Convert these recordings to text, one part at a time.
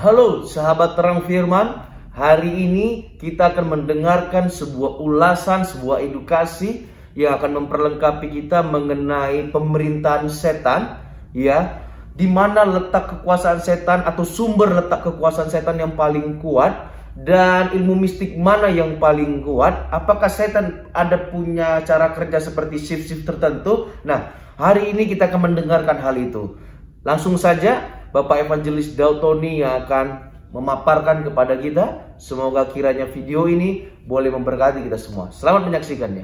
Halo sahabat terang firman, hari ini kita akan mendengarkan sebuah ulasan, sebuah edukasi yang akan memperlengkapi kita mengenai pemerintahan setan, ya. Di mana letak kekuasaan setan atau sumber letak kekuasaan setan yang paling kuat dan ilmu mistik mana yang paling kuat? Apakah setan ada punya cara kerja seperti shift-shift tertentu? Nah, hari ini kita akan mendengarkan hal itu. Langsung saja Bapak Evangelis Daud Tony yang akan memaparkan kepada kita. Semoga kiranya video ini boleh memberkati kita semua. Selamat menyaksikannya.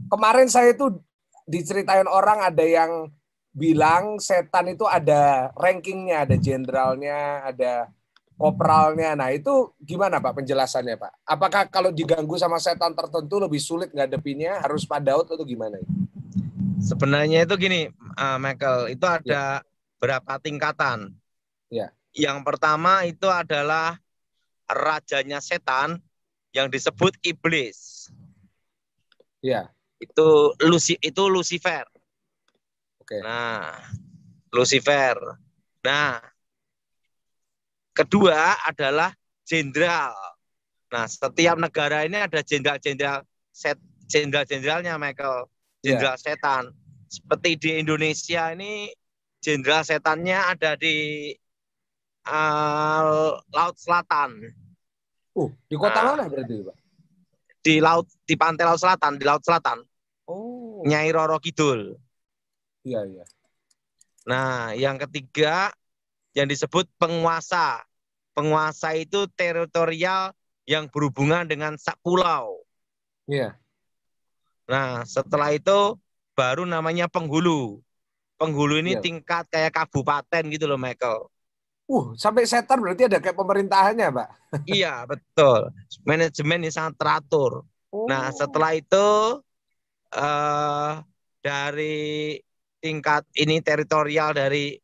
Kemarin saya itu diceritain orang ada yang bilang setan itu ada rankingnya, ada jenderalnya, ada kopralnya. Nah itu gimana Pak penjelasannya Pak? Apakah kalau diganggu sama setan tertentu lebih sulit ngadepinnya, harus Pak Daud atau gimana? Sebenarnya itu gini, Michael, itu ada berapa tingkatan. Ya. Yang pertama itu adalah rajanya setan yang disebut iblis. Ya. Itu Lucifer. Oke. Nah, Lucifer. Nah, kedua adalah jenderal. Nah, setiap negara ini ada jenderal-jenderalnya, Michael. Jenderal setan. Seperti di Indonesia ini jenderal setannya ada di Laut Selatan. Di kota mana berarti, Pak? Di pantai Laut Selatan, di Laut Selatan. Oh. Nyai Roro Kidul. Iya, iya. Nah, yang ketiga yang disebut penguasa. Penguasa itu teritorial yang berhubungan dengan pulau. Iya. Nah, setelah itu baru namanya penghulu. Penghulu ini tingkat kayak kabupaten gitu loh, Michael. Sampai setan berarti ada kayak pemerintahannya, Pak? Iya, betul. Manajemen ini sangat teratur. Nah, setelah itu dari tingkat ini teritorial dari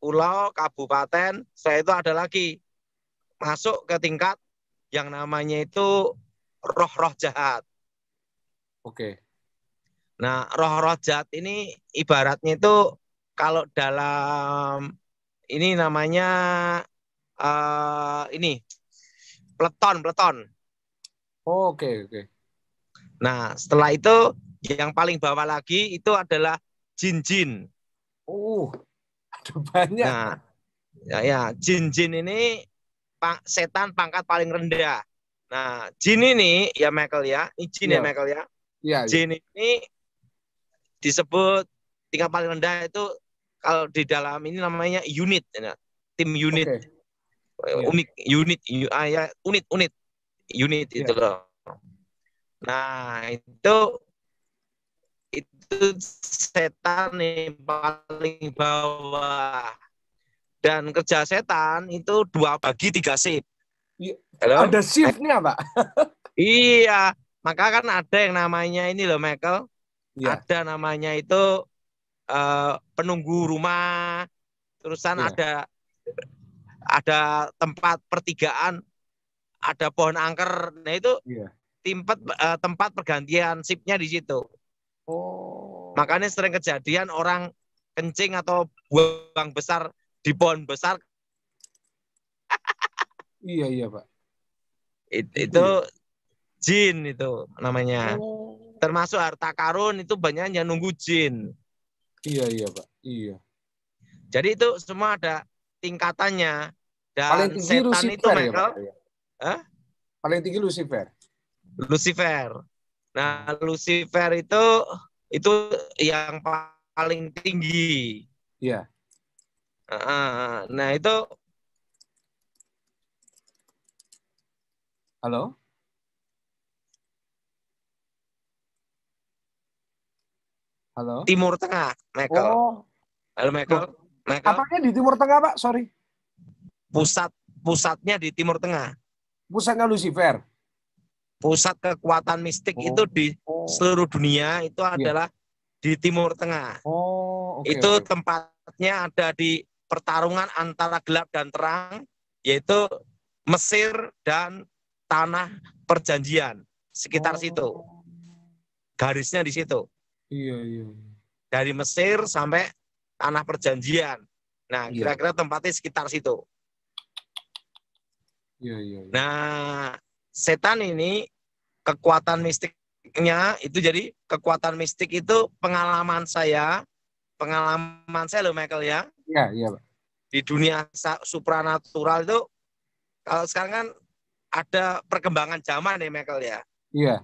pulau, kabupaten, setelah itu ada lagi masuk ke tingkat yang namanya itu roh-roh jahat. Oke. Nah, roh-roh jahat ini ibaratnya itu kalau dalam ini namanya ini peleton. Oke. Nah, setelah itu yang paling bawah lagi itu adalah jin-jin. Ada banyak. Nah, ya jin-jin ini setan pangkat paling rendah. Nah, jin ini ya Michael ya, jin ya Michael ya. Iya. Jin ini disebut tingkat paling rendah itu kalau di dalam ini namanya unit, ya. Tim unit. Unit itu loh. Nah, itu setan yang paling bawah. Dan kerja setan itu 2 bagi 3 shift. Ada shiftnya, Pak? Iya, maka kan ada yang namanya ini loh, Michael. Ya. Ada namanya itu penunggu rumah. Terusan ada tempat pertigaan, ada pohon angker. Nah itu tempat pergantian shiftnya di situ. Makanya sering kejadian orang kencing atau buang besar di pohon besar. Iya Pak. Itu jin itu namanya. Termasuk harta karun itu banyak yang nunggu jin. Iya Pak. Iya. Jadi itu semua ada tingkatannya. Dan paling tinggi setan Lucifer, itu Michael. Ya, Pak? Paling tinggi Lucifer. Nah, Lucifer itu yang paling tinggi. Iya. Nah, itu halo? Timur Tengah, Michael. Halo, Michael. Apanya di Timur Tengah, Pak? Sorry. Pusatnya di Timur Tengah. Pusatnya Lucifer. Pusat kekuatan mistik itu di seluruh dunia itu adalah di Timur Tengah. Itu tempatnya ada di pertarungan antara gelap dan terang, yaitu Mesir dan tanah perjanjian sekitar situ. Garisnya di situ. Iya. Dari Mesir sampai tanah perjanjian. Nah, kira-kira tempatnya sekitar situ. Iya. Nah, setan ini kekuatan mistiknya itu, jadi kekuatan mistik itu pengalaman saya loh Michael ya. Iya, Pak. Di dunia supranatural itu kalau sekarang kan ada perkembangan zaman nih Michael ya. Iya.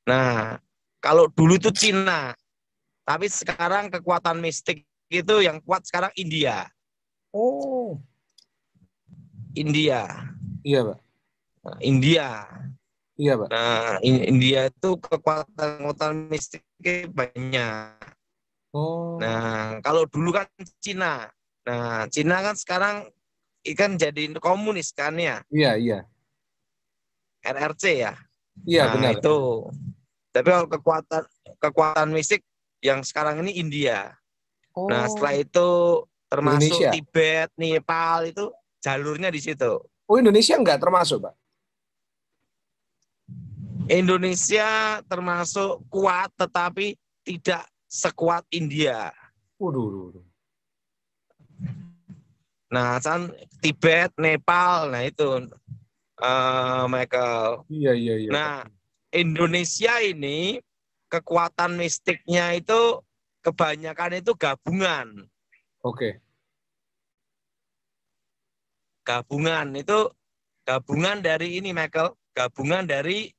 Nah, kalau dulu itu Cina, tapi sekarang kekuatan mistik itu yang kuat sekarang India. Oh. India. Iya, Pak. India. Iya, Pak. Nah, India itu kekuatan mistiknya banyak. Oh. Nah, kalau dulu kan Cina. Nah, Cina kan sekarang ikan jadi komunis kan ya. Iya. RRC ya. Iya, Nah, benar. itu. Tapi kalau kekuatan mistik yang sekarang ini India. Oh. Nah, setelah itu termasuk Indonesia. Tibet, Nepal itu jalurnya di situ. Oh, Indonesia enggak termasuk, Pak? Indonesia termasuk kuat tetapi tidak sekuat India. Waduh. Nah, kan Tibet, Nepal, nah itu Michael. Iya. Nah, Indonesia ini kekuatan mistiknya itu kebanyakan itu gabungan. Oke. Gabungan dari ini Michael, gabungan dari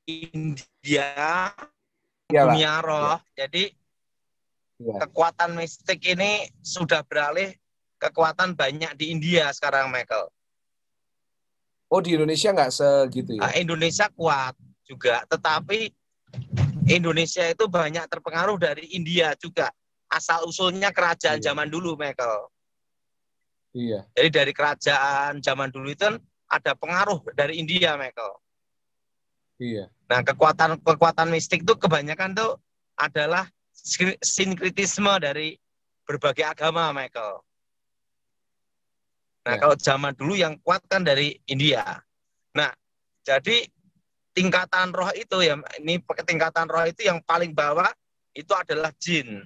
India, dunia roh. Ya. Jadi kekuatan mistik ini sudah beralih kekuatan banyak di India sekarang Michael. Oh, di Indonesia nggak segitu ya? Indonesia kuat juga, tetapi Indonesia itu banyak terpengaruh dari India juga. Asal-usulnya kerajaan zaman dulu, Michael. Iya. Jadi dari kerajaan zaman dulu itu ada pengaruh dari India, Michael. Iya. Nah, kekuatan mistik itu kebanyakan tuh adalah sinkretisme dari berbagai agama, Michael. Nah, kalau zaman dulu yang kuat kan dari India. Nah, jadi tingkatan roh itu ya, ini tingkatan roh itu yang paling bawah itu adalah jin.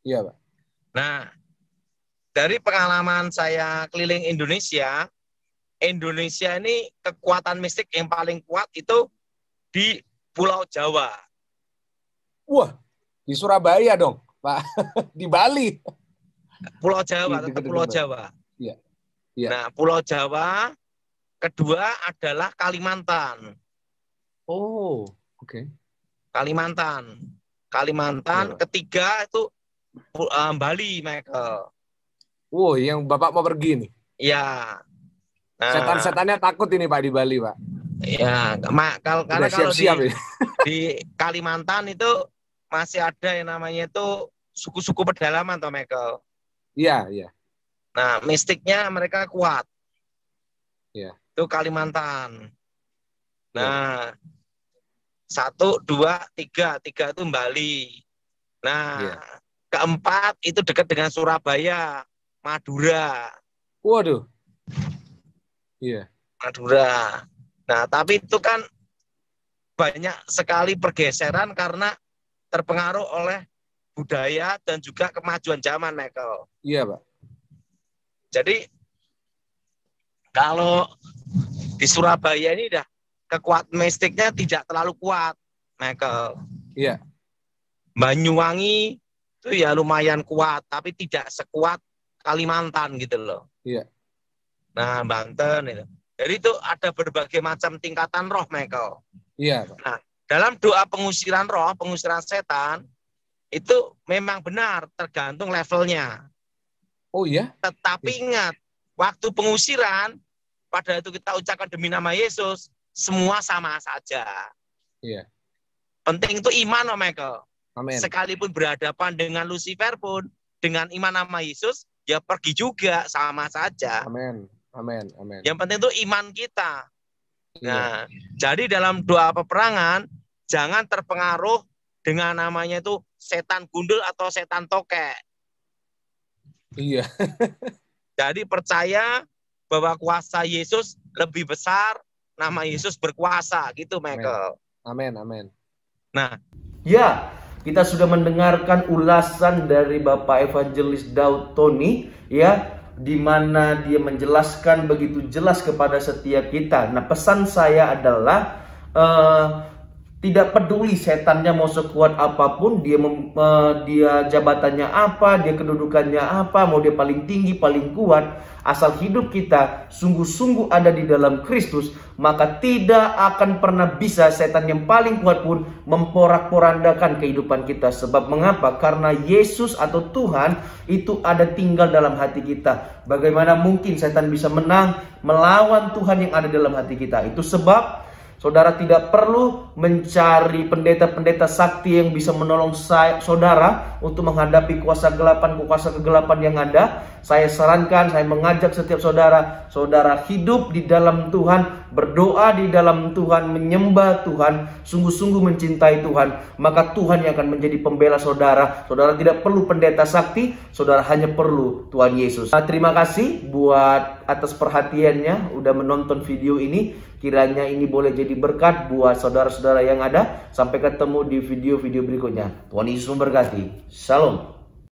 Iya, Pak. Nah, dari pengalaman saya keliling Indonesia ini kekuatan mistik yang paling kuat itu di Pulau Jawa. Wah, di Surabaya dong, Pak. Di Bali. Pulau Jawa, tetap Pulau Jawa. Iya. Nah, Pulau Jawa, kedua adalah Kalimantan. Oh, oke. Kalimantan, ketiga itu Bali, Michael. Oh, yang Bapak mau pergi nih? Iya. Nah, setan-setannya takut ini Pak di Bali, Pak. Iya, karena kalau di Kalimantan itu masih ada yang namanya itu suku-suku pedalaman, toh Michael. Iya. Nah, mistiknya mereka kuat. Iya. Itu Kalimantan. Nah, 1, 2, 3 itu Bali. Nah, keempat itu dekat dengan Surabaya, Madura. Waduh. Iya. Madura. Nah, tapi itu kan banyak sekali pergeseran karena terpengaruh oleh budaya dan juga kemajuan zaman, Michael. Iya, Pak. Jadi kalau di Surabaya ini dah kekuatan mistiknya tidak terlalu kuat, Michael. Iya. Banyuwangi itu ya lumayan kuat, tapi tidak sekuat Kalimantan gitu loh. Iya. Nah, Banten itu. Jadi itu ada berbagai macam tingkatan roh, Michael. Iya, Pak. Nah, dalam doa pengusiran roh, pengusiran setan, itu memang benar tergantung levelnya. Oh iya? Tetapi ingat, waktu pengusiran, pada itu kita ucapkan demi nama Yesus, semua sama saja. Iya. Penting itu iman, Michael. Amen. Sekalipun berhadapan dengan Lucifer pun, dengan iman nama Yesus, ya pergi juga, sama saja. Amin. Yang penting itu iman kita. Nah, jadi dalam doa peperangan, jangan terpengaruh dengan namanya itu setan gundul atau setan tokek. Iya. Jadi percaya bahwa kuasa Yesus lebih besar, nama Yesus berkuasa, gitu, Michael. Amin. Ya, kita sudah mendengarkan ulasan dari Bapak Evangelis Daud Tony, ya, di mana dia menjelaskan begitu jelas kepada setiap kita. Nah, pesan saya adalah tidak peduli setannya mau sekuat apapun, dia jabatannya apa, dia kedudukannya apa, mau dia paling tinggi, paling kuat, asal hidup kita sungguh-sungguh ada di dalam Kristus, maka tidak akan pernah bisa setan yang paling kuat pun memporak-porandakan kehidupan kita. Sebab mengapa? Karena Yesus atau Tuhan itu ada tinggal dalam hati kita. Bagaimana mungkin setan bisa menang melawan Tuhan yang ada dalam hati kita? Itu sebab saudara tidak perlu mencari pendeta-pendeta sakti yang bisa menolong saudara untuk menghadapi kuasa kegelapan yang ada. Saya sarankan, saya mengajak setiap saudara hidup di dalam Tuhan, berdoa di dalam Tuhan, menyembah Tuhan, sungguh-sungguh mencintai Tuhan. Maka Tuhan yang akan menjadi pembela saudara. Saudara tidak perlu pendeta sakti, saudara hanya perlu Tuhan Yesus. Terima kasih buat atas perhatiannya, udah menonton video ini. Kiranya ini boleh jadi berkat buat saudara-saudara yang ada. Sampai ketemu di video-video berikutnya. Tuhan Yesus memberkati. Shalom.